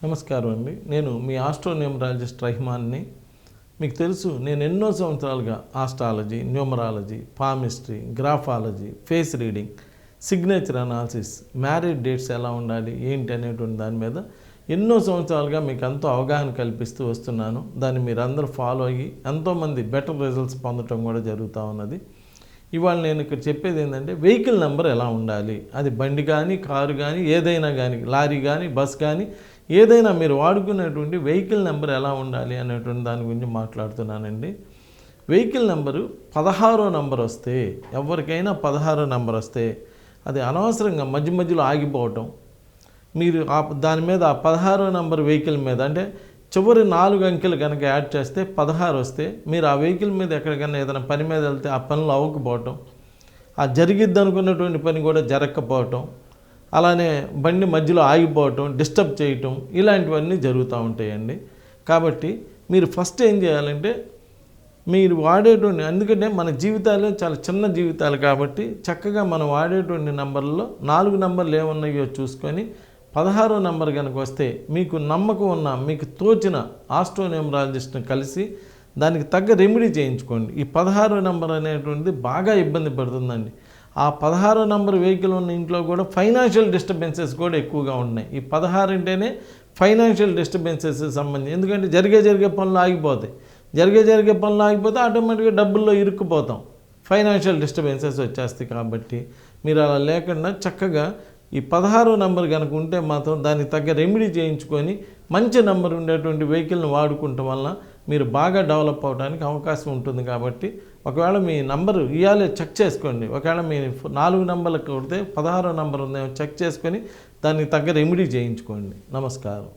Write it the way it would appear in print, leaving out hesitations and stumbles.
నమస్కారం అండి. నేను మీ ఆస్ట్రోన్యూమరాలజిస్ట్ రహిమాన్ని. మీకు తెలుసు, నేను ఎన్నో సంవత్సరాలుగా astrology, numerology, palmistry, graphology, face reading, signature analysis, marriage dates ఎలా ఉండాలి ఏంటి అనేటువంటి దాని మీద ఎన్నో సంవత్సరాలుగా మీకు ఎంతో అవగాహన కల్పిస్తూ వస్తున్నాను. దాన్ని మీరు అందరూ ఫాలో అయ్యి ఎంతోమంది బెటర్ రిజల్ట్స్ పొందడం కూడా జరుగుతూ ఉన్నది. ఇవాళ నేను ఇక్కడ చెప్పేది ఏంటంటే, వెహికల్ నెంబర్ ఎలా ఉండాలి, అది బండి కానీ, కారు కానీ, ఏదైనా కానీ, లారీ కానీ, బస్ కానీ, ఏదైనా మీరు వాడుకునేటువంటి వెహికల్ నెంబర్ ఎలా ఉండాలి అనేటువంటి దాని గురించి మాట్లాడుతున్నానండి. వెహికల్ నెంబరు 16వ నెంబర్ వస్తే, ఎవరికైనా 16వ నెంబర్ వస్తే అది అనవసరంగా మధ్య మధ్యలో ఆగిపోవటం, మీరు దాని మీద ఆ 16వ నెంబర్ వెహికల్ మీద అంటే చివరి 4 అంకెలు కనుక యాడ్ చేస్తే 16 వస్తే, మీరు ఆ వెహికల్ మీద ఎక్కడికైనా ఏదైనా పని మీద వెళ్తే ఆ పనులు అవ్వకపోవటం, ఆ జరిగిద్ది అనుకున్నటువంటి పని కూడా జరగకపోవటం, అలానే బండి మధ్యలో ఆగిపోవటం, డిస్టర్బ్ చేయటం, ఇలాంటివన్నీ జరుగుతూ ఉంటాయండి. కాబట్టి మీరు ఫస్ట్ ఏం చేయాలంటే, మీరు వాడేటువంటి, ఎందుకంటే మన జీవితాలు చాలా చిన్న జీవితాలు కాబట్టి చక్కగా మనం వాడేటువంటి నెంబర్లో 4 నెంబర్లు ఏమున్నాయో చూసుకొని 16వ నెంబర్ కనుక వస్తే మీకు నమ్మకం ఉన్న, మీకు తోచిన ఆస్ట్రోన్యూమరాలజిస్ట్ని కలిసి దానికి తగ్గ రెమెడీ చేయించుకోండి. ఈ 16వ నెంబర్ అనేటువంటిది బాగా ఇబ్బంది పడుతుందండి. ఆ 16వ నెంబర్ వెహికల్ ఉన్న ఇంట్లో కూడా ఫైనాన్షియల్ డిస్టర్బెన్సెస్ కూడా ఎక్కువగా ఉన్నాయి. ఈ 16 అంటేనే ఫైనాన్షియల్ డిస్టర్బెన్సెస్ సంబంధించి, ఎందుకంటే జరిగే పనులు ఆగిపోతాయి. జరిగే పనులు ఆగిపోతే ఆటోమేటిక్గా డబ్బుల్లో ఇరుక్కుపోతాం, ఫైనాన్షియల్ డిస్టర్బెన్సెస్ వచ్చేస్తాయి. కాబట్టి మీరు అలా లేకుండా చక్కగా ఈ 16వ నెంబర్ కనుక ఉంటే మాత్రం దానికి తగ్గ రెమెడీ చేయించుకొని మంచి నెంబర్ ఉండేటువంటి వెహికల్ని వాడుకుంటాం వల్ల మీరు బాగా డెవలప్ అవడానికి అవకాశం ఉంటుంది. కాబట్టి ఒకవేళ మీ నంబరు ఇవాళే చెక్ చేసుకోండి. ఒకవేళ మీ 4 నెంబర్లకు కొడితే 16వ నెంబర్ ఉందేమో చెక్ చేసుకొని దానికి తగ్గ రెమెడీ చేయించుకోండి. నమస్కారం.